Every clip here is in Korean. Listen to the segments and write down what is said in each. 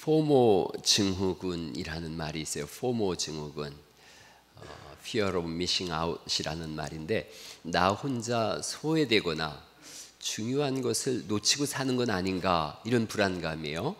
포모 증후군이라는 말이 있어요. 포모 증후군, Fear of Missing Out이라는 말인데, 나 혼자 소외되거나 중요한 것을 놓치고 사는 건 아닌가, 이런 불안감이에요.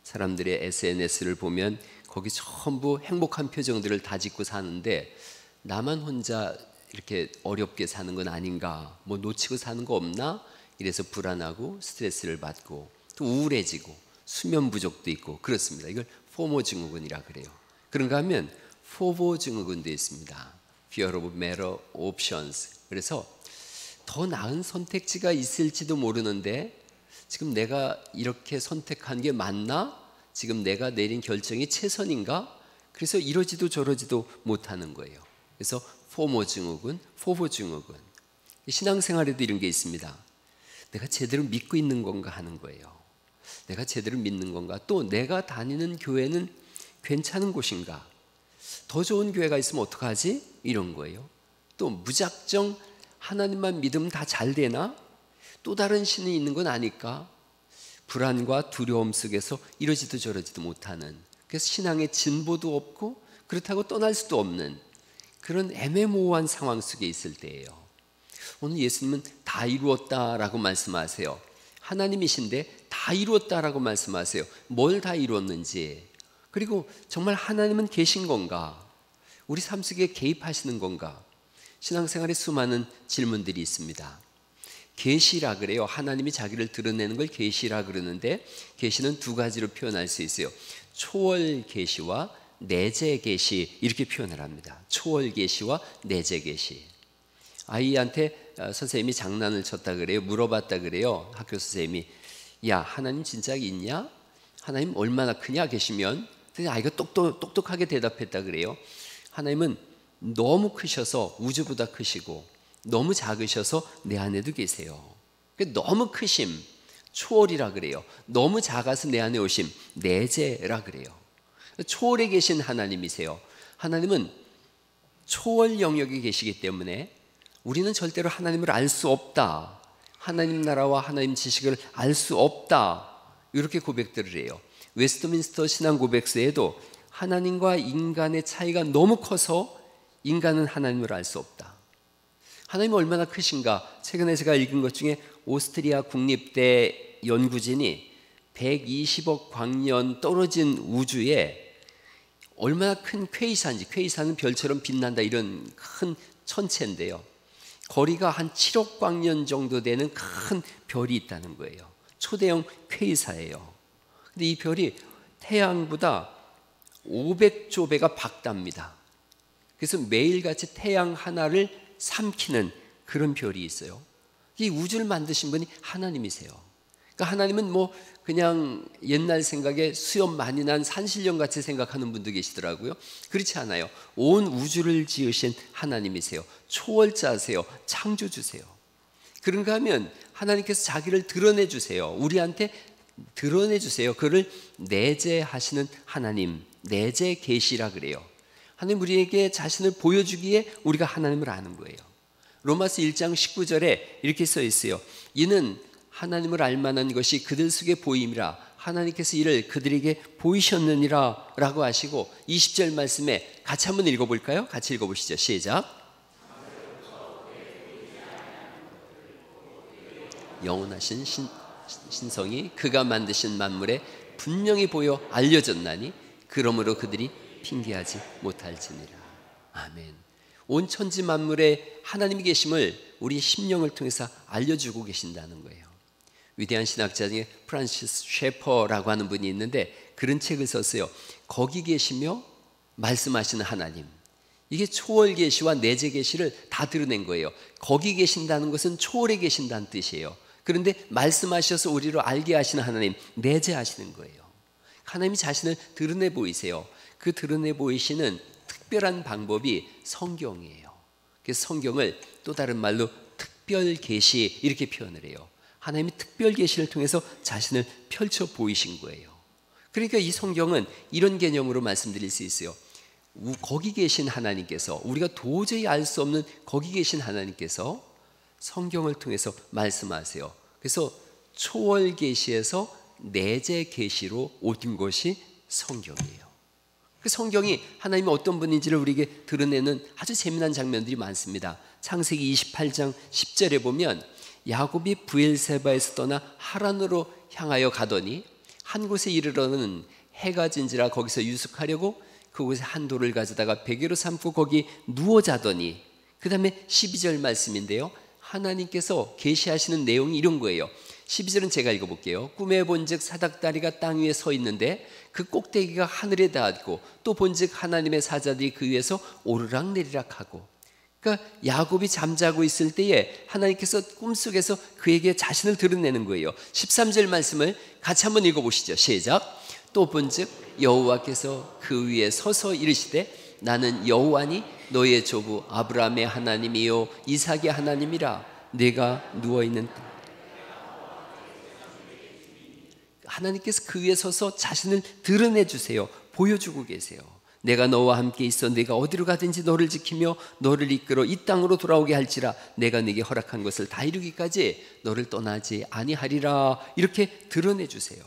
사람들의 SNS를 보면 거기 전부 행복한 표정들을 다 짓고 사는데 나만 혼자 이렇게 어렵게 사는 건 아닌가, 뭐 놓치고 사는 거 없나, 이래서 불안하고 스트레스를 받고 또 우울해지고 수면 부족도 있고 그렇습니다. 이걸 포모 증후군이라 그래요. 그런가 하면 포보 증후군도 있습니다. Fear of better options. 그래서 더 나은 선택지가 있을지도 모르는데 지금 내가 이렇게 선택한 게 맞나? 지금 내가 내린 결정이 최선인가? 그래서 이러지도 저러지도 못하는 거예요. 그래서 포모 증후군, 포보 증후군. 신앙생활에도 이런 게 있습니다. 내가 제대로 믿고 있는 건가 하는 거예요. 내가 제대로 믿는 건가? 또 내가 다니는 교회는 괜찮은 곳인가? 더 좋은 교회가 있으면 어떡하지? 이런 거예요. 또 무작정 하나님만 믿으면 다 잘 되나? 또 다른 신이 있는 건 아닐까? 불안과 두려움 속에서 이러지도 저러지도 못하는, 그래서 신앙의 진보도 없고 그렇다고 떠날 수도 없는 그런 애매모호한 상황 속에 있을 때예요. 오늘 예수님은 다 이루었다라고 말씀하세요. 하나님이신데 다 이루었다라고 말씀하세요. 뭘 다 이루었는지, 그리고 정말 하나님은 계신 건가? 우리 삶 속에 개입하시는 건가? 신앙생활에 수많은 질문들이 있습니다. 계시라 그래요. 하나님이 자기를 드러내는 걸 계시라 그러는데, 계시는 두 가지로 표현할 수 있어요. 초월 계시와 내재 계시, 이렇게 표현을 합니다. 초월 계시와 내재 계시. 아이한테 선생님이 장난을 쳤다 그래요. 물어봤다 그래요. 학교 선생님이, 야, 하나님 진짜 있냐? 하나님 얼마나 크냐? 계시면. 아이가 똑똑하게 대답했다 그래요. 하나님은 너무 크셔서 우주보다 크시고 너무 작으셔서 내 안에도 계세요. 너무 크심, 초월이라 그래요. 너무 작아서 내 안에 오심, 내재라 그래요. 초월에 계신 하나님이세요. 하나님은 초월 영역에 계시기 때문에 우리는 절대로 하나님을 알 수 없다, 하나님 나라와 하나님 지식을 알 수 없다, 이렇게 고백들을 해요. 웨스트민스터 신앙 고백서에도 하나님과 인간의 차이가 너무 커서 인간은 하나님을 알 수 없다. 하나님은 얼마나 크신가? 최근에 제가 읽은 것 중에 오스트리아 국립대 연구진이 120억 광년 떨어진 우주에 얼마나 큰 퀘이산인지, 퀘이산은 별처럼 빛난다, 이런 큰 천체인데요, 거리가 한 7억 광년 정도 되는 큰 별이 있다는 거예요. 초대형 퀘이사예요. 근데 이 별이 태양보다 500조 배가 박답니다. 그래서 매일같이 태양 하나를 삼키는 그런 별이 있어요. 이 우주를 만드신 분이 하나님이세요. 그러니까 하나님은 뭐 그냥 옛날 생각에 수염 많이 난 산신령 같이 생각하는 분도 계시더라고요. 그렇지 않아요. 온 우주를 지으신 하나님이세요. 초월자세요. 창조주세요. 그런가 하면 하나님께서 자기를 드러내 주세요. 우리한테 드러내 주세요. 그를 내재하시는 하나님, 내재 계시라 그래요. 하나님 우리에게 자신을 보여주기에 우리가 하나님을 아는 거예요. 로마서 1장 19절에 이렇게 써 있어요. 이는 하나님을 알만한 것이 그들 속에 보임이라 하나님께서 이를 그들에게 보이셨느니라 라고 하시고, 20절 말씀에 같이 한번 읽어볼까요? 같이 읽어보시죠. 시작. 영원하신 신성이 그가 만드신 만물에 분명히 보여 알려졌나니 그러므로 그들이 핑계하지 못할지니라. 아멘. 온 천지 만물에 하나님이 계심을 우리 심령을 통해서 알려주고 계신다는 거예요. 위대한 신학자 중에 프란시스 셰퍼라고 하는 분이 있는데 그런 책을 썼어요. 거기 계시며 말씀하시는 하나님. 이게 초월 계시와 내재 계시를 다 드러낸 거예요. 거기 계신다는 것은 초월에 계신다는 뜻이에요. 그런데 말씀하셔서 우리로 알게 하시는 하나님, 내재하시는 거예요. 하나님이 자신을 드러내 보이세요. 그 드러내 보이시는 특별한 방법이 성경이에요. 그래서 성경을 또 다른 말로 특별 계시, 이렇게 표현을 해요. 하나님이 특별 계시를 통해서 자신을 펼쳐 보이신 거예요. 그러니까 이 성경은 이런 개념으로 말씀드릴 수 있어요. 거기 계신 하나님께서, 우리가 도저히 알 수 없는 거기 계신 하나님께서 성경을 통해서 말씀하세요. 그래서 초월 계시에서 내재 계시로 온 것이 성경이에요. 그 성경이 하나님이 어떤 분인지를 우리에게 드러내는 아주 재미난 장면들이 많습니다. 창세기 28장 10절에 보면 야곱이 브엘세바에서 떠나 하란으로 향하여 가더니 한 곳에 이르러는 해가 진지라 거기서 유숙하려고 그곳에 한 돌을 가져다가 베개로 삼고 거기 누워 자더니, 그 다음에 12절 말씀인데요, 하나님께서 계시하시는 내용이 이런 거예요. 12절은 제가 읽어볼게요. 꿈에 본즉 사닥다리가 땅 위에 서 있는데 그 꼭대기가 하늘에 닿았고 또 본즉 하나님의 사자들이 그 위에서 오르락내리락 하고. 그러니까 야곱이 잠자고 있을 때에 하나님께서 꿈속에서 그에게 자신을 드러내는 거예요. 13절 말씀을 같이 한번 읽어보시죠. 시작. 또 본즉 여호와께서 그 위에 서서 이르시되 나는 여호와니 너의 조부 아브라함의 하나님이요 이삭의 하나님이라. 내가 누워있는 하나님께서 그 위에 서서 자신을 드러내 주세요. 보여주고 계세요. 내가 너와 함께 있어 내가 어디로 가든지 너를 지키며 너를 이끌어 이 땅으로 돌아오게 할지라. 내가 네게 허락한 것을 다 이루기까지 너를 떠나지 아니하리라. 이렇게 드러내 주세요.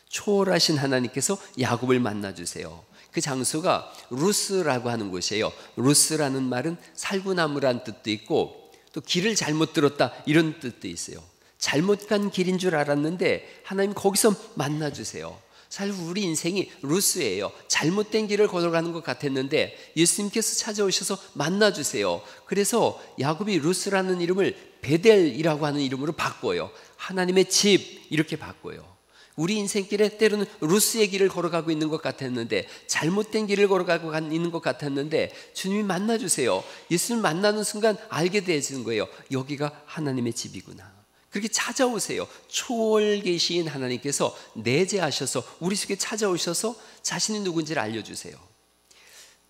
초월하신 하나님께서 야곱을 만나 주세요. 그 장소가 루스라고 하는 곳이에요. 루스라는 말은 살구나무란 뜻도 있고 또 길을 잘못 들었다 이런 뜻도 있어요. 잘못 간 길인 줄 알았는데 하나님 거기서 만나 주세요. 사실 우리 인생이 루스예요. 잘못된 길을 걸어가는 것 같았는데 예수님께서 찾아오셔서 만나 주세요. 그래서 야곱이 루스라는 이름을 베델이라고 하는 이름으로 바꿔요. 하나님의 집 이렇게 바꿔요. 우리 인생길에 때로는 루스의 길을 걸어가고 있는 것 같았는데, 잘못된 길을 걸어가고 있는 것 같았는데 주님이 만나주세요. 예수님 만나는 순간 알게 되어지는 거예요. 여기가 하나님의 집이구나. 그렇게 찾아오세요. 초월 계신 하나님께서 내재하셔서 우리 속에 찾아오셔서 자신이 누군지를 알려주세요.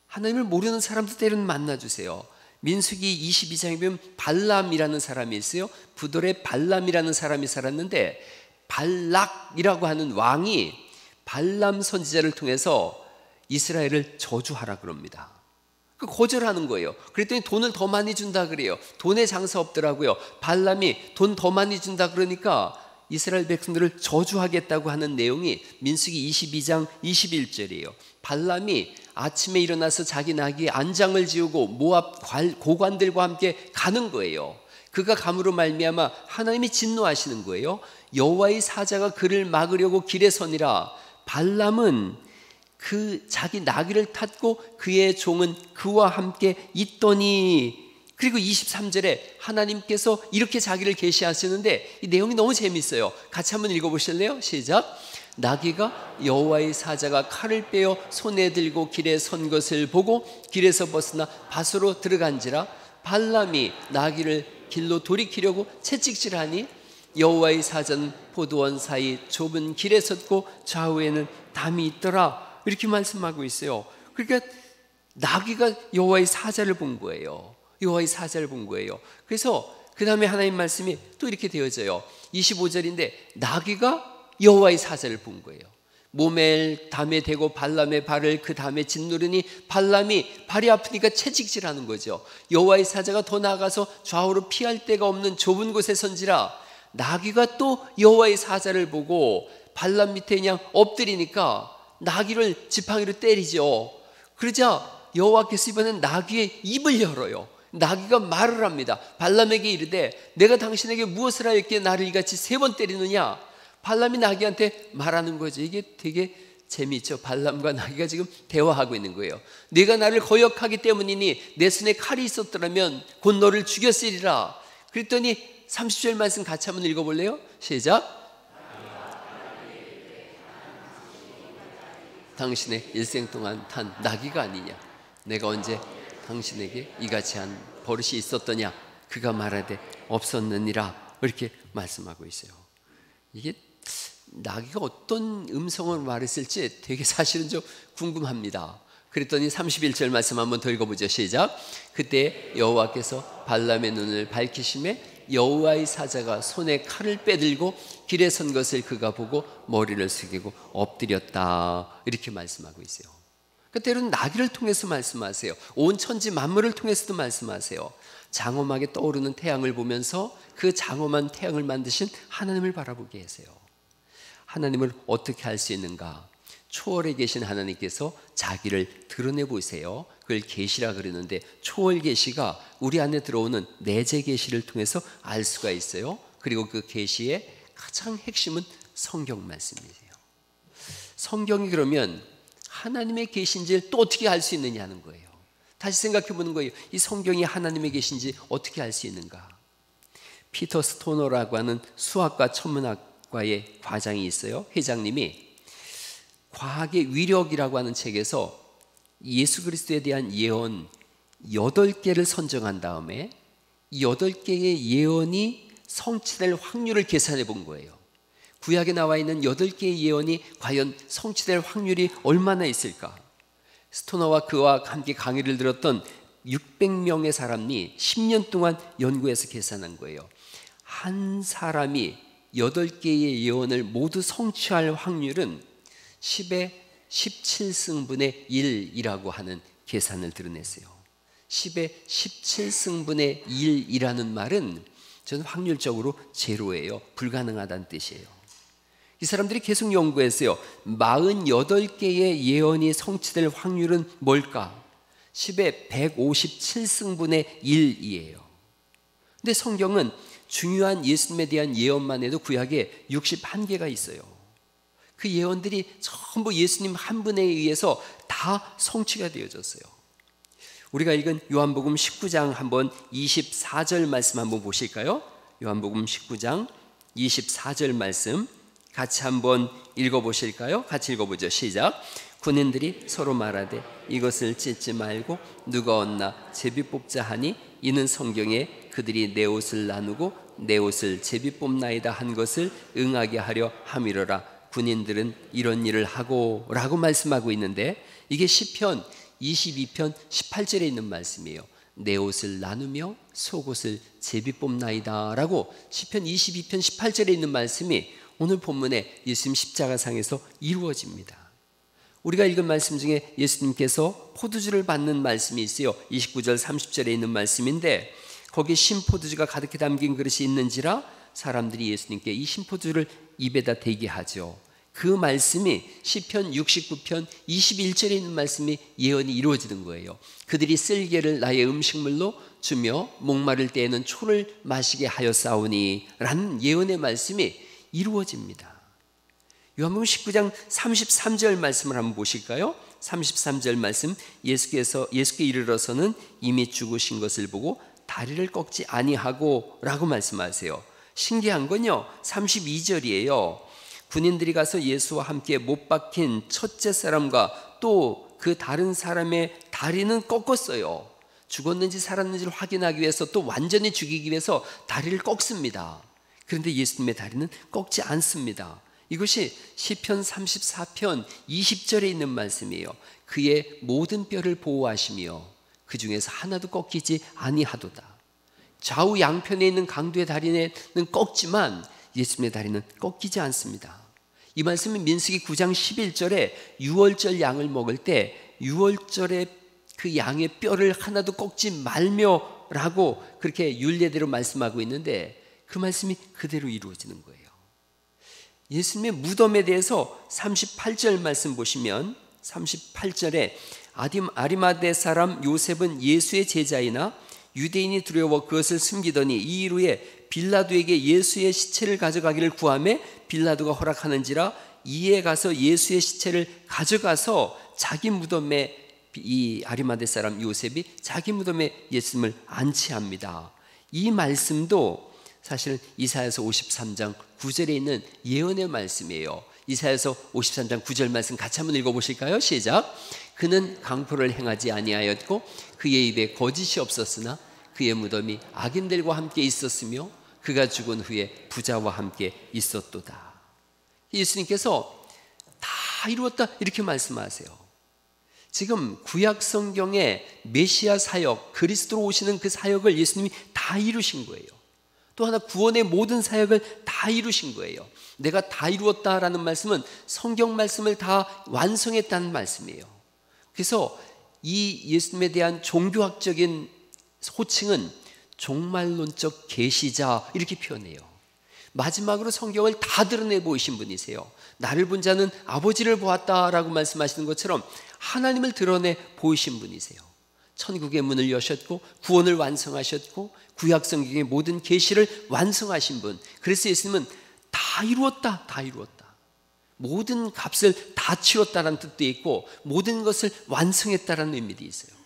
하나님을 모르는 사람도 때로는 만나주세요. 민수기 22장에 보면 발람이라는 사람이 있어요. 부돌에 발람이라는 사람이 살았는데 발락이라고 하는 왕이 발람 선지자를 통해서 이스라엘을 저주하라 그럽니다. 거절하는 거예요. 그랬더니 돈을 더 많이 준다 그래요. 돈에 장사 없더라고요. 발람이 돈 더 많이 준다 그러니까 이스라엘 백성들을 저주하겠다고 하는 내용이 민수기 22장 21절이에요. 발람이 아침에 일어나서 자기 나귀에 안장을 지우고 모압 고관들과 함께 가는 거예요. 그가 감으로 말미암아 하나님이 진노하시는 거예요. 여호와의 사자가 그를 막으려고 길에 서니라. 발람은 그 자기 나귀를 탔고 그의 종은 그와 함께 있더니, 그리고 23절에 하나님께서 이렇게 자기를 계시하시는데 이 내용이 너무 재밌어요. 같이 한번 읽어보실래요? 시작. 나귀가 여호와의 사자가 칼을 빼어 손에 들고 길에 선 것을 보고 길에서 벗어나 밭으로 들어간지라. 발람이 나귀를 길로 돌이키려고 채찍질하니 여호와의 사자는 포도원 사이 좁은 길에 섰고 좌우에는 담이 있더라. 이렇게 말씀하고 있어요. 그러니까 나귀가 여호와의 사자를 본 거예요. 여호와의 사자를 본 거예요. 그래서 그 다음에 하나님 말씀이 또 이렇게 되어져요. 25절인데 나귀가 여호와의 사자를 본 거예요. 몸에 담에 대고 발람의 발을 그 담에 짓누르니 발람이 발이 아프니까 채찍질하는 거죠. 여호와의 사자가 더 나아가서 좌우로 피할 데가 없는 좁은 곳에 선지라. 나귀가 또 여호와의 사자를 보고 발람 밑에 그냥 엎드리니까 나귀를 지팡이로 때리죠. 그러자 여호와께서 이번엔 나귀의 입을 열어요. 나귀가 말을 합니다. 발람에게 이르되 내가 당신에게 무엇을 하였기에 나를 이같이 3번 때리느냐. 발람이 나귀한테 말하는 거죠. 이게 되게 재미있죠. 발람과 나귀가 지금 대화하고 있는 거예요. 네가 나를 거역하기 때문이니 내 손에 칼이 있었더라면 곧 너를 죽였으리라. 그랬더니 30절 말씀 같이 한번 읽어볼래요? 시작. 당신의 일생 동안 탄 나귀가 아니냐. 내가 언제 당신에게 이같이 한 버릇이 있었더냐. 그가 말하되 없었느니라. 이렇게 말씀하고 있어요. 이게 나귀가 어떤 음성을 말했을지 되게 사실은 좀 궁금합니다. 그랬더니 31절 말씀 한번 더 읽어보죠. 시작. 그때 여호와께서 발람의 눈을 밝히심에 여호와의 사자가 손에 칼을 빼들고 길에 선 것을 그가 보고 머리를 숙이고 엎드렸다. 이렇게 말씀하고 있어요. 그러니까 때로는 나귀를 통해서 말씀하세요. 온 천지 만물을 통해서도 말씀하세요. 장엄하게 떠오르는 태양을 보면서 그 장엄한 태양을 만드신 하나님을 바라보게 하세요. 하나님을 어떻게 알 수 있는가? 초월에 계신 하나님께서 자기를 드러내 보세요. 그걸 계시라 그러는데 초월 계시가 우리 안에 들어오는 내재 계시를 통해서 알 수가 있어요. 그리고 그 계시의 가장 핵심은 성경 말씀이에요. 성경이 그러면 하나님의 계신지를 또 어떻게 알 수 있느냐는 거예요. 다시 생각해 보는 거예요. 이 성경이 하나님의 계신지 어떻게 알 수 있는가? 피터 스토너라고 하는 수학과 천문학과의 과장이 있어요. 회장님이 과학의 위력이라고 하는 책에서 예수 그리스도에 대한 예언 8개를 선정한 다음에 이 8개의 예언이 성취될 확률을 계산해 본 거예요. 구약에 나와 있는 8개의 예언이 과연 성취될 확률이 얼마나 있을까? 스토너와 그와 함께 강의를 들었던 600명의 사람이 10년 동안 연구해서 계산한 거예요. 한 사람이 8개의 예언을 모두 성취할 확률은 10의 17승분의 1이라고 하는 계산을 드러냈어요. 10의 17승분의 1이라는 말은 저는 확률적으로 제로예요. 불가능하다는 뜻이에요. 이 사람들이 계속 연구했어요. 48개의 예언이 성취될 확률은 뭘까? 10의 157승분의 1이에요. 근데 성경은 중요한 예수님에 대한 예언만 해도 구약에 61개가 있어요. 그 예언들이 전부 예수님 한 분에 의해서 다 성취가 되어졌어요. 우리가 읽은 요한복음 19장 한번 24절 말씀 한번 보실까요? 요한복음 19장 24절 말씀 같이 한번 읽어보실까요? 같이 읽어보죠. 시작. 군인들이 서로 말하되 이것을 찢지 말고 누가 얻나 제비 뽑자 하니 이는 성경에 그들이 내 옷을 나누고 내 옷을 제비 뽑나이다 한 것을 응하게 하려 함이로라. 군인들은 이런 일을 하고 라고 말씀하고 있는데 이게 시편 22편 18절에 있는 말씀이에요. 내 옷을 나누며 속옷을 제비 뽑나이다 라고 시편 22편 18절에 있는 말씀이 오늘 본문에 예수님 십자가상에서 이루어집니다. 우리가 읽은 말씀 중에 예수님께서 포도주를 받는 말씀이 있어요. 29절 30절에 있는 말씀인데 거기 신포도주가 가득히 담긴 그릇이 있는지라 사람들이 예수님께 이 신포도주를 입에다 대게 하죠. 그 말씀이 시편 69편 21절에 있는 말씀이 예언이 이루어지는 거예요. 그들이 쓸개를 나의 음식물로 주며 목마를 때에는 초를 마시게 하였사오니 라는 예언의 말씀이 이루어집니다. 요한복음 19장 33절 말씀을 한번 보실까요? 33절 말씀 예수께 이르러서는 이미 죽으신 것을 보고 다리를 꺾지 아니하고 라고 말씀하세요. 신기한 건요 32절이에요. 군인들이 가서 예수와 함께 못 박힌 첫째 사람과 또 그 다른 사람의 다리는 꺾었어요. 죽었는지 살았는지를 확인하기 위해서 또 완전히 죽이기 위해서 다리를 꺾습니다. 그런데 예수님의 다리는 꺾지 않습니다. 이것이 시편 34편 20절에 있는 말씀이에요. 그의 모든 뼈를 보호하시며 그 중에서 하나도 꺾이지 아니하도다. 좌우 양편에 있는 강도의 다리는 꺾지만 예수님의 다리는 꺾이지 않습니다. 이 말씀은 민수기 9장 11절에 유월절 양을 먹을 때 유월절에 그 양의 뼈를 하나도 꺾지 말며 라고 그렇게 율례대로 말씀하고 있는데 그 말씀이 그대로 이루어지는 거예요. 예수님의 무덤에 대해서 38절 말씀 보시면 38절에 아리마대 사람 요셉은 예수의 제자이나 유대인이 두려워 그것을 숨기더니 이 일 후에 빌라도에게 예수의 시체를 가져가기를 구하매 빌라도가 허락하는지라 이에 가서 예수의 시체를 가져가서 자기 무덤에 이 아리마대 사람 요셉이 자기 무덤에 예수님을 안치합니다. 이 말씀도 사실 이사야서 53장 9절에 있는 예언의 말씀이에요. 이사야서 53장 9절 말씀 같이 한번 읽어보실까요? 시작. 그는 강포를 행하지 아니하였고 그의 입에 거짓이 없었으나 그의 무덤이 악인들과 함께 있었으며 그가 죽은 후에 부자와 함께 있었도다. 예수님께서 다 이루었다 이렇게 말씀하세요. 지금 구약 성경의 메시아 사역, 그리스도로 오시는 그 사역을 예수님이 다 이루신 거예요. 또 하나 구원의 모든 사역을 다 이루신 거예요. 내가 다 이루었다라는 말씀은 성경 말씀을 다 완성했다는 말씀이에요. 그래서 이 예수님에 대한 종교학적인 호칭은 종말론적 계시자 이렇게 표현해요. 마지막으로 성경을 다 드러내 보이신 분이세요. 나를 본 자는 아버지를 보았다라고 말씀하시는 것처럼 하나님을 드러내 보이신 분이세요. 천국의 문을 여셨고 구원을 완성하셨고 구약 성경의 모든 계시를 완성하신 분. 그래서 예수님은 다 이루었다, 다 이루었다. 모든 값을 다 치렀다는 뜻도 있고 모든 것을 완성했다는 의미도 있어요.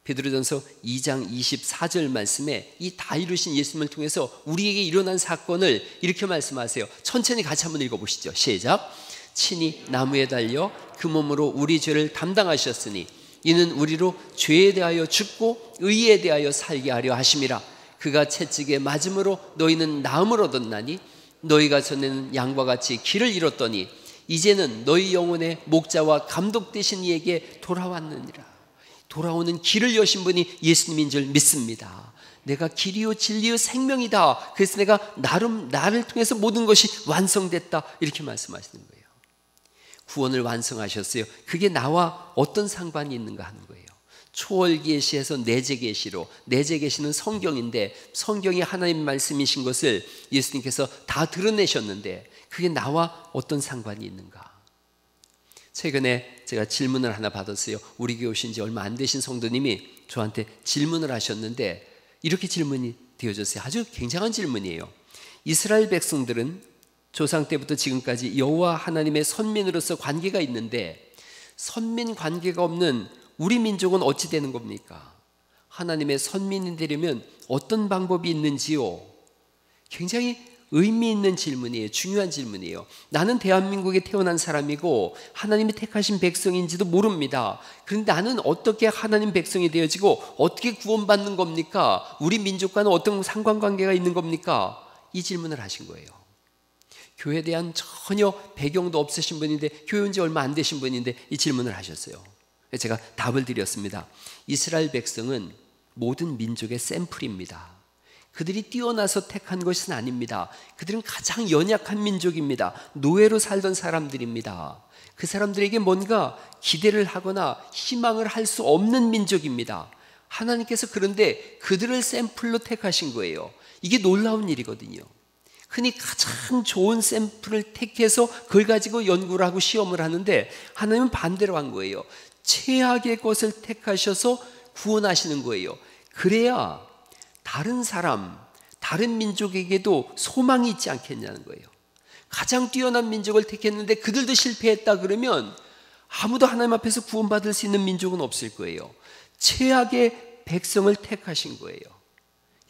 베드로전서 2장 24절 말씀에 이 다 이루신 예수님을 통해서 우리에게 일어난 사건을 이렇게 말씀하세요. 천천히 같이 한번 읽어보시죠. 시작. 친히 나무에 달려 그 몸으로 우리 죄를 담당하셨으니 이는 우리로 죄에 대하여 죽고 의에 대하여 살게 하려 하심이라. 그가 채찍에 맞음으로 너희는 나음을 얻었나니 너희가 전에는 양과 같이 길을 잃었더니 이제는 너희 영혼의 목자와 감독 되신 이에게 돌아왔느니라. 돌아오는 길을 여신 분이 예수님인 줄 믿습니다. 내가 길이요 진리요 생명이다. 그래서 내가 나를 통해서 모든 것이 완성됐다. 이렇게 말씀하시는 거예요. 구원을 완성하셨어요. 그게 나와 어떤 상관이 있는가 하는 거예요. 초월 계시에서 내재 계시로, 내재 계시는 성경인데 성경이 하나님 말씀이신 것을 예수님께서 다 드러내셨는데 그게 나와 어떤 상관이 있는가? 최근에 제가 질문을 하나 받았어요. 우리 교회 오신 지 얼마 안 되신 성도님이 저한테 질문을 하셨는데 이렇게 질문이 되어졌어요. 아주 굉장한 질문이에요. 이스라엘 백성들은 조상 때부터 지금까지 여호와 하나님의 선민으로서 관계가 있는데 선민 관계가 없는 우리 민족은 어찌 되는 겁니까? 하나님의 선민이 되려면 어떤 방법이 있는지요? 굉장히 의미 있는 질문이에요. 중요한 질문이에요. 나는 대한민국에 태어난 사람이고 하나님이 택하신 백성인지도 모릅니다. 그런데 나는 어떻게 하나님 백성이 되어지고 어떻게 구원받는 겁니까? 우리 민족과는 어떤 상관관계가 있는 겁니까? 이 질문을 하신 거예요. 교회에 대한 전혀 배경도 없으신 분인데 교회 온 지 얼마 안 되신 분인데 이 질문을 하셨어요. 제가 답을 드렸습니다. 이스라엘 백성은 모든 민족의 샘플입니다. 그들이 뛰어나서 택한 것은 아닙니다. 그들은 가장 연약한 민족입니다. 노예로 살던 사람들입니다. 그 사람들에게 뭔가 기대를 하거나 희망을 할 수 없는 민족입니다. 하나님께서 그런데 그들을 샘플로 택하신 거예요. 이게 놀라운 일이거든요. 흔히 가장 좋은 샘플을 택해서 그걸 가지고 연구를 하고 시험을 하는데 하나님은 반대로 한 거예요. 최악의 것을 택하셔서 구원하시는 거예요. 그래야 다른 사람, 다른 민족에게도 소망이 있지 않겠냐는 거예요. 가장 뛰어난 민족을 택했는데 그들도 실패했다 그러면 아무도 하나님 앞에서 구원받을 수 있는 민족은 없을 거예요. 최악의 백성을 택하신 거예요.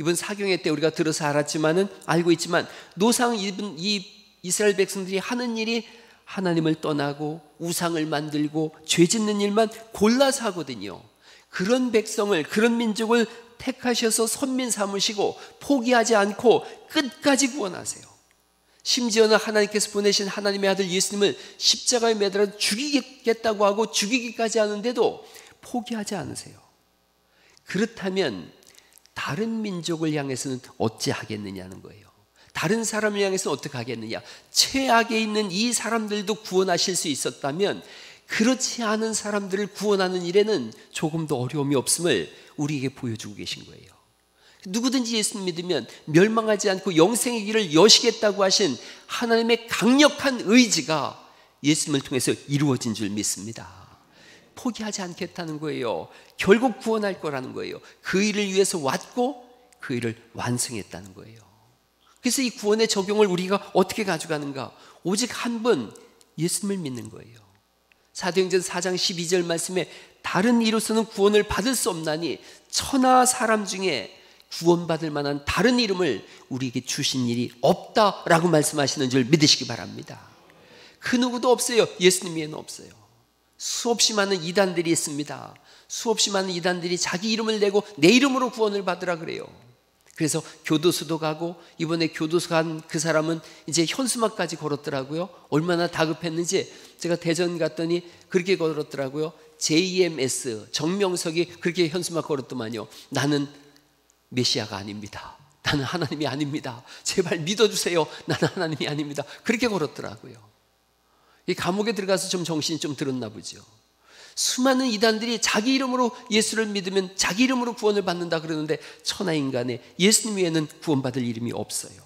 이번 사경회 때 우리가 들어서 알고 있지만 노상 이 이스라엘 백성들이 하는 일이 하나님을 떠나고 우상을 만들고 죄 짓는 일만 골라서 하거든요. 그런 백성을, 그런 민족을 택하셔서 선민 삼으시고 포기하지 않고 끝까지 구원하세요. 심지어는 하나님께서 보내신 하나님의 아들 예수님을 십자가에 매달아 죽이겠다고 하고 죽이기까지 하는데도 포기하지 않으세요. 그렇다면 다른 민족을 향해서는 어찌 하겠느냐는 거예요. 다른 사람을 향해서는 어떻게 하겠느냐. 최악에 있는 이 사람들도 구원하실 수 있었다면 그렇지 않은 사람들을 구원하는 일에는 조금도 어려움이 없음을 우리에게 보여주고 계신 거예요. 누구든지 예수님 믿으면 멸망하지 않고 영생의 길을 여시겠다고 하신 하나님의 강력한 의지가 예수님을 통해서 이루어진 줄 믿습니다. 포기하지 않겠다는 거예요. 결국 구원할 거라는 거예요. 그 일을 위해서 왔고 그 일을 완성했다는 거예요. 그래서 이 구원의 적용을 우리가 어떻게 가져가는가? 오직 한 분 예수님을 믿는 거예요. 사도행전 4장 12절 말씀에 다른 이로서는 구원을 받을 수 없나니 천하 사람 중에 구원받을 만한 다른 이름을 우리에게 주신 일이 없다라고 말씀하시는 줄 믿으시기 바랍니다. 그 누구도 없어요. 예수님 외에는 없어요. 수없이 많은 이단들이 있습니다. 수없이 많은 이단들이 자기 이름을 내고 내 이름으로 구원을 받으라 그래요. 그래서 교도소도 가고 이번에 교도소 간 그 사람은 이제 현수막까지 걸었더라고요. 얼마나 다급했는지 제가 대전 갔더니 그렇게 걸었더라고요. JMS 정명석이 그렇게 현수막 걸었더만요. 나는 메시아가 아닙니다. 나는 하나님이 아닙니다. 제발 믿어주세요. 나는 하나님이 아닙니다. 그렇게 걸었더라고요. 이 감옥에 들어가서 좀 정신이 좀 들었나 보죠. 수많은 이단들이 자기 이름으로 예수를 믿으면 자기 이름으로 구원을 받는다 그러는데 천하인간에 예수님 외에는 구원받을 이름이 없어요.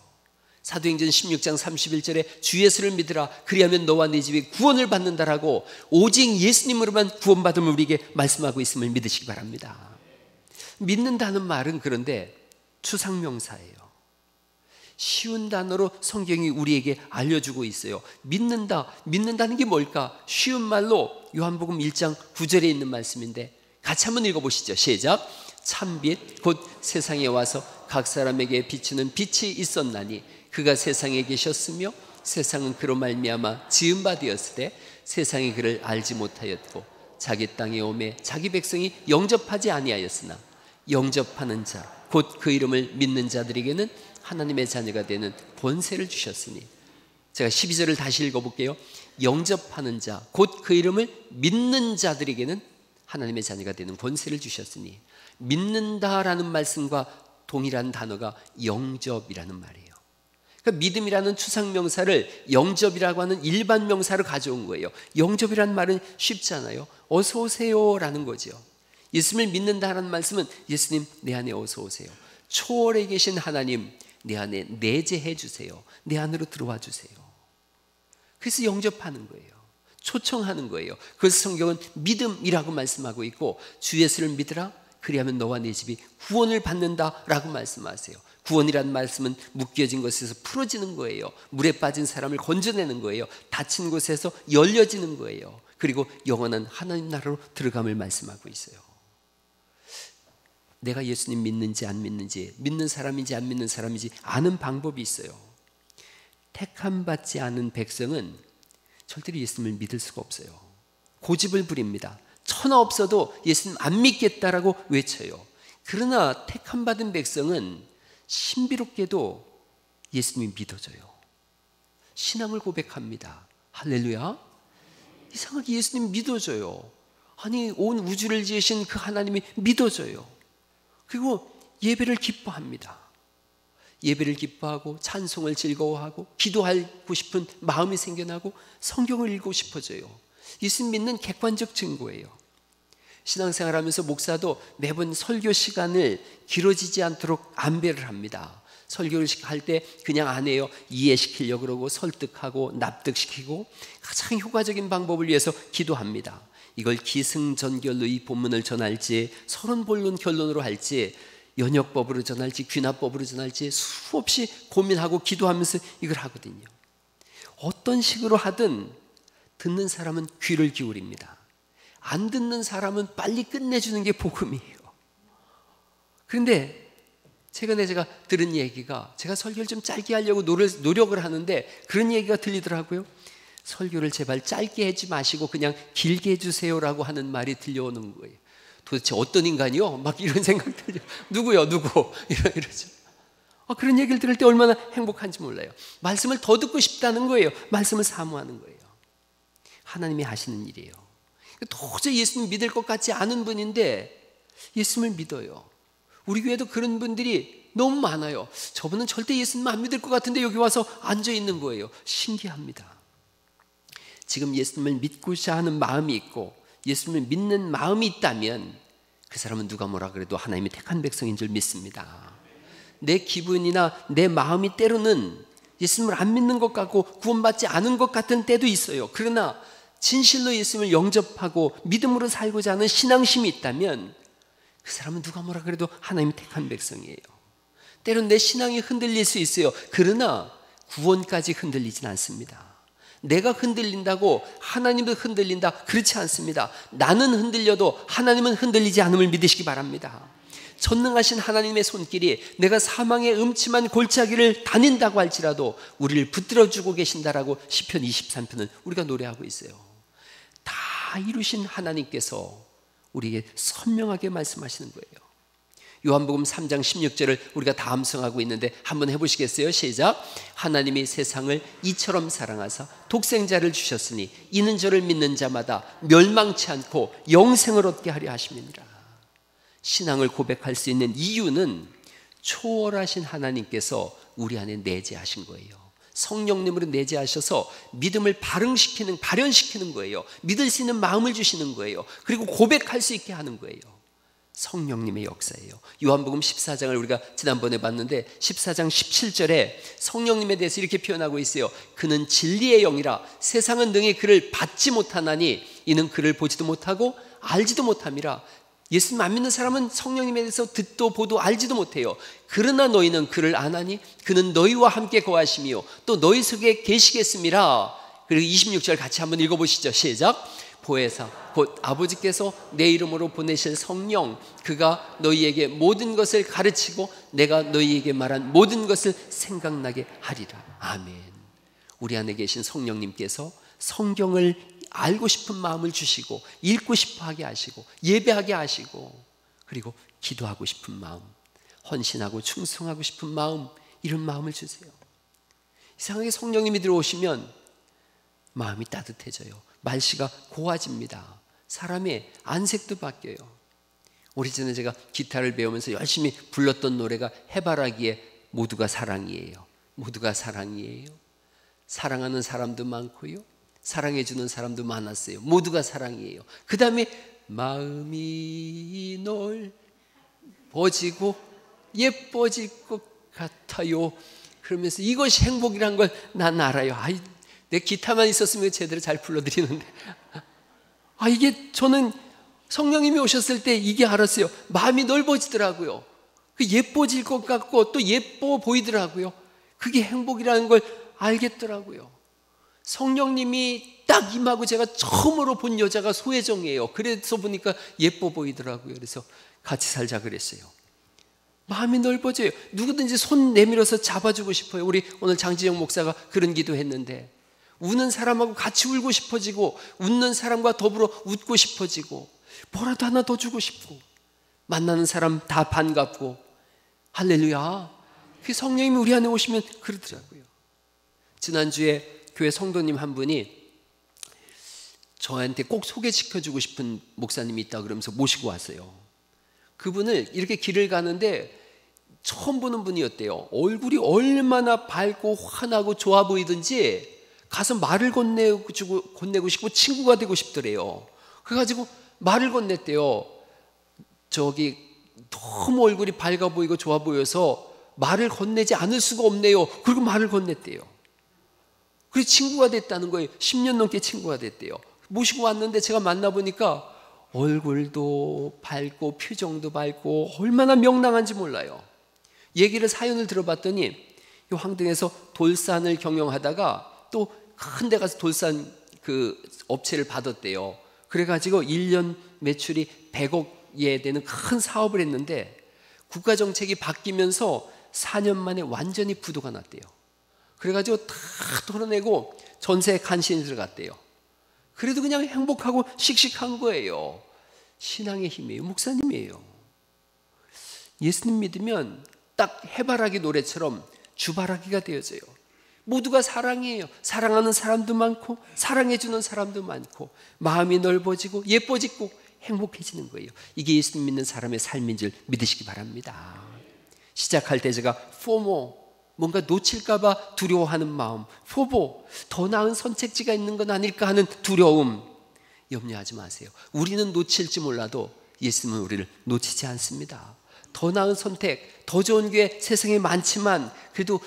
사도행전 16장 31절에 주 예수를 믿으라 그리하면 너와 네 집이 구원을 받는다라고 오직 예수님으로만 구원받음을 우리에게 말씀하고 있음을 믿으시기 바랍니다. 믿는다는 말은 그런데 추상명사예요. 쉬운 단어로 성경이 우리에게 알려주고 있어요. 믿는다는 게 뭘까? 쉬운 말로 요한복음 1장 9절에 있는 말씀인데 같이 한번 읽어보시죠. 시작. 참빛 곧 세상에 와서 각 사람에게 비추는 빛이 있었나니 그가 세상에 계셨으며 세상은 그로 말미암아 지은 바 되었으되 세상이 그를 알지 못하였고 자기 땅에 오매 자기 백성이 영접하지 아니하였으나 영접하는 자 곧 그 이름을 믿는 자들에게는 하나님의 자녀가 되는 권세를 주셨으니 제가 12절을 다시 읽어볼게요. 영접하는 자 곧 그 이름을 믿는 자들에게는 하나님의 자녀가 되는 권세를 주셨으니 믿는다라는 말씀과 동일한 단어가 영접이라는 말이에요. 그러니까 믿음이라는 추상명사를 영접이라고 하는 일반 명사로 가져온 거예요. 영접이라는 말은 쉽잖아요. 어서 오세요라는 거죠. 예수님을 믿는다라는 말씀은 예수님 내 안에 어서 오세요. 초월에 계신 하나님 내 안에 내재해 주세요. 내 안으로 들어와 주세요. 그래서 영접하는 거예요. 초청하는 거예요. 그래서 성경은 믿음이라고 말씀하고 있고 주 예수를 믿으라 그리하면 너와 네 집이 구원을 받는다라고 말씀하세요. 구원이라는 말씀은 묶여진 것에서 풀어지는 거예요. 물에 빠진 사람을 건져내는 거예요. 닫힌 곳에서 열려지는 거예요. 그리고 영원한 하나님 나라로 들어감을 말씀하고 있어요. 내가 예수님 믿는지 안 믿는지, 믿는 사람인지 안 믿는 사람인지 아는 방법이 있어요. 택함 받지 않은 백성은 절대로 예수님을 믿을 수가 없어요. 고집을 부립니다. 천하 없어도 예수님 안 믿겠다라고 외쳐요. 그러나 택함 받은 백성은 신비롭게도 예수님이 믿어져요. 신앙을 고백합니다. 할렐루야. 이상하게 예수님 믿어져요. 아니 온 우주를 지으신 그 하나님이 믿어져요. 그리고 예배를 기뻐합니다. 예배를 기뻐하고 찬송을 즐거워하고 기도하고 싶은 마음이 생겨나고 성경을 읽고 싶어져요. 예수님 믿는 객관적 증거예요. 신앙생활하면서 목사도 매번 설교 시간을 길어지지 않도록 안배를 합니다. 설교를 할 때 그냥 안 해요. 이해시키려고 그러고 설득하고 납득시키고 가장 효과적인 방법을 위해서 기도합니다. 이걸 기승전결로 이 본문을 전할지 서론본론 결론으로 할지 연역법으로 전할지 귀납법으로 전할지 수없이 고민하고 기도하면서 이걸 하거든요. 어떤 식으로 하든 듣는 사람은 귀를 기울입니다. 안 듣는 사람은 빨리 끝내주는 게 복음이에요. 그런데 최근에 제가 들은 얘기가, 제가 설교를 좀 짧게 하려고 노력을 하는데 그런 얘기가 들리더라고요. 설교를 제발 짧게 하지 마시고 그냥 길게 해주세요라고 하는 말이 들려오는 거예요. 도대체 어떤 인간이요? 막 이런 생각 들죠. 누구요? 누구? 이러죠. 그런 얘기를 들을 때 얼마나 행복한지 몰라요. 말씀을 더 듣고 싶다는 거예요. 말씀을 사모하는 거예요. 하나님이 하시는 일이에요. 도저히 예수님 믿을 것 같지 않은 분인데 예수님을 믿어요. 우리 교회도 그런 분들이 너무 많아요. 저분은 절대 예수님 안 믿을 것 같은데 여기 와서 앉아 있는 거예요. 신기합니다. 지금 예수님을 믿고자 하는 마음이 있고 예수님을 믿는 마음이 있다면 그 사람은 누가 뭐라 그래도 하나님이 택한 백성인 줄 믿습니다. 내 기분이나 내 마음이 때로는 예수님을 안 믿는 것 같고 구원받지 않은 것 같은 때도 있어요. 그러나 진실로 예수님을 영접하고 믿음으로 살고자 하는 신앙심이 있다면 그 사람은 누가 뭐라 그래도 하나님이 택한 백성이에요. 때로는 내 신앙이 흔들릴 수 있어요. 그러나 구원까지 흔들리진 않습니다. 내가 흔들린다고 하나님도 흔들린다, 그렇지 않습니다. 나는 흔들려도 하나님은 흔들리지 않음을 믿으시기 바랍니다. 전능하신 하나님의 손길이 내가 사망의 음침한 골짜기를 다닌다고 할지라도 우리를 붙들어주고 계신다라고 시편 23편은 우리가 노래하고 있어요. 다 이루신 하나님께서 우리에게 선명하게 말씀하시는 거예요. 요한복음 3장 16절을 우리가 다 암송하고 있는데 한번 해보시겠어요? 시작. 하나님이 세상을 이처럼 사랑하사 독생자를 주셨으니 이는 저를 믿는 자마다 멸망치 않고 영생을 얻게 하려 하심이니라. 신앙을 고백할 수 있는 이유는 초월하신 하나님께서 우리 안에 내재하신 거예요. 성령님으로 내재하셔서 믿음을 발현시키는 거예요. 믿을 수 있는 마음을 주시는 거예요. 그리고 고백할 수 있게 하는 거예요. 성령님의 역사예요. 요한복음 14장을 우리가 지난번에 봤는데 14장 17절에 성령님에 대해서 이렇게 표현하고 있어요. 그는 진리의 영이라 세상은 능히 그를 받지 못하나니 이는 그를 보지도 못하고 알지도 못함이라. 예수님 안 믿는 사람은 성령님에 대해서 듣도 보도 알지도 못해요. 그러나 너희는 그를 아나니 그는 너희와 함께 거하시며 또 너희 속에 계시겠음이라. 그리고 26절 같이 한번 읽어보시죠. 시작. 보혜사 곧 아버지께서 내 이름으로 보내실 성령 그가 너희에게 모든 것을 가르치고 내가 너희에게 말한 모든 것을 생각나게 하리라. 아멘. 우리 안에 계신 성령님께서 성경을 알고 싶은 마음을 주시고 읽고 싶어 하게 하시고 예배하게 하시고 그리고 기도하고 싶은 마음, 헌신하고 충성하고 싶은 마음, 이런 마음을 주세요. 이상하게 성령님이 들어오시면 마음이 따뜻해져요. 말씨가 고와집니다. 사람의 안색도 바뀌어요. 오래전에 제가 기타를 배우면서 열심히 불렀던 노래가 해바라기의 모두가 사랑이에요. 모두가 사랑이에요. 사랑하는 사람도 많고요, 사랑해주는 사람도 많았어요. 모두가 사랑이에요. 그 다음에 마음이 넓어지고 예뻐질 것 같아요. 그러면서 이것이 행복이란 걸 난 알아요. 내 기타만 있었으면 제대로 잘 불러드리는데 이게 저는 성령님이 오셨을 때 이게 알았어요. 마음이 넓어지더라고요. 예뻐질 것 같고 또 예뻐 보이더라고요. 그게 행복이라는 걸 알겠더라고요. 성령님이 딱 임하고 제가 처음으로 본 여자가 소혜정이에요. 그래서 보니까 예뻐 보이더라고요. 그래서 같이 살자 그랬어요. 마음이 넓어져요. 누구든지 손 내밀어서 잡아주고 싶어요. 우리 오늘 장지영 목사가 그런 기도했는데 우는 사람하고 같이 울고 싶어지고 웃는 사람과 더불어 웃고 싶어지고 뭐라도 하나 더 주고 싶고 만나는 사람 다 반갑고 할렐루야. 그 성령님이 우리 안에 오시면 그러더라고요. 지난주에 교회 성도님 한 분이 저한테 꼭 소개시켜주고 싶은 목사님이 있다 그러면서 모시고 왔어요. 그분을 이렇게 길을 가는데 처음 보는 분이었대요. 얼굴이 얼마나 밝고 환하고 좋아 보이든지 가서 말을 건네고 싶고 친구가 되고 싶더래요. 그래가지고 말을 건넸대요. 저기 너무 얼굴이 밝아 보이고 좋아 보여서 말을 건네지 않을 수가 없네요. 그리고 말을 건넸대요. 그래서 친구가 됐다는 거예요. 10년 넘게 친구가 됐대요. 모시고 왔는데 제가 만나보니까 얼굴도 밝고 표정도 밝고 얼마나 명랑한지 몰라요. 얘기를 사연을 들어봤더니 이 황등에서 돌산을 경영하다가 또 큰 데 가서 돌산 그 업체를 받았대요. 그래가지고 1년 매출이 100억에 되는 큰 사업을 했는데 국가정책이 바뀌면서 4년 만에 완전히 부도가 났대요. 그래가지고 다 털어내고 전세에 간신히 들어갔대요. 그래도 그냥 행복하고 씩씩한 거예요. 신앙의 힘이에요. 목사님이에요. 예수님 믿으면 딱 해바라기 노래처럼 주바라기가 되어져요. 모두가 사랑이에요. 사랑하는 사람도 많고 사랑해주는 사람도 많고 마음이 넓어지고 예뻐지고 행복해지는 거예요. 이게 예수님 믿는 사람의 삶인 줄 믿으시기 바랍니다. 시작할 때 제가 포모, 뭔가 놓칠까봐 두려워하는 마음, 포보, 더 나은 선택지가 있는 건 아닐까 하는 두려움, 염려하지 마세요. 우리는 놓칠지 몰라도 예수님은 우리를 놓치지 않습니다. 더 나은 선택, 더 좋은 교회 세상에 많지만 그래도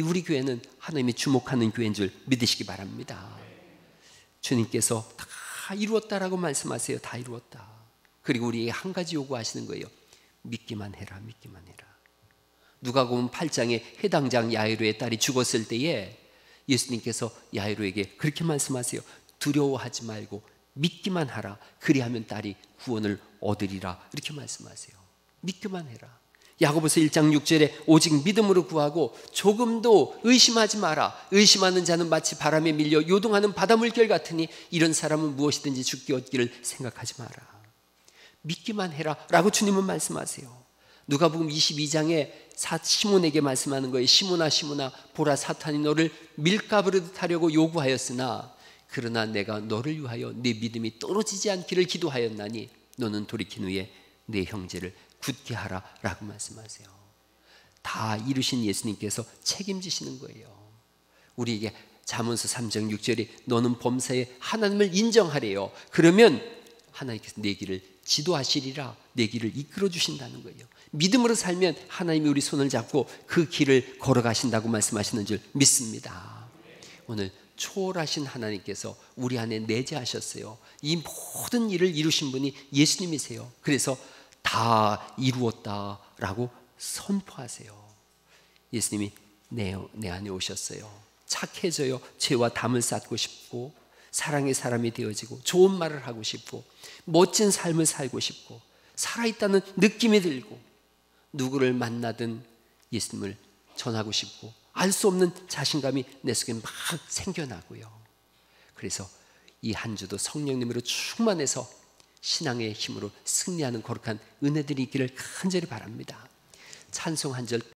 우리 교회는 하나님이 주목하는 교회인 줄 믿으시기 바랍니다. 주님께서 다 이루었다라고 말씀하세요. 다 이루었다. 그리고 우리에게 한 가지 요구하시는 거예요. 믿기만 해라, 믿기만 해라. 누가복음 8장에 해당장 야이로의 딸이 죽었을 때에 예수님께서 야이로에게 그렇게 말씀하세요. 두려워하지 말고 믿기만 하라. 그리하면 딸이 구원을 얻으리라. 이렇게 말씀하세요. 믿기만 해라. 야고보서 1장 6절에 오직 믿음으로 구하고 조금도 의심하지 마라. 의심하는 자는 마치 바람에 밀려 요동하는 바닷물결 같으니 이런 사람은 무엇이든지 죽게 얻기를 생각하지 마라. 믿기만 해라 라고 주님은 말씀하세요. 누가복음 22장에 시몬에게 말씀하는 거예요. 시몬아 시몬아 보라 사탄이 너를 밀가부르듯 하려고 요구하였으나 그러나 내가 너를 위하여 네 믿음이 떨어지지 않기를 기도하였나니 너는 돌이킨 후에 네 형제를 굳게 하라 라고 말씀하세요. 다 이루신 예수님께서 책임지시는 거예요. 우리에게 잠언서 3장 6절에 너는 범사에 하나님을 인정하래요. 그러면 하나님께서 내 길을 지도하시리라, 내 길을 이끌어 주신다는 거예요. 믿음으로 살면 하나님이 우리 손을 잡고 그 길을 걸어가신다고 말씀하시는 줄 믿습니다. 오늘 초월하신 하나님께서 우리 안에 내재하셨어요. 이 모든 일을 이루신 분이 예수님이세요. 그래서 다 이루었다라고 선포하세요. 예수님이 내 안에 오셨어요. 착해져요. 죄와 담을 쌓고 싶고, 사랑의 사람이 되어지고, 좋은 말을 하고 싶고, 멋진 삶을 살고 싶고, 살아있다는 느낌이 들고, 누구를 만나든 예수님을 전하고 싶고, 알 수 없는 자신감이 내 속에 막 생겨나고요. 그래서 이 한 주도 성령님으로 충만해서 신앙의 힘으로 승리하는 거룩한 은혜들이 있기를 간절히 바랍니다. 찬송 한 절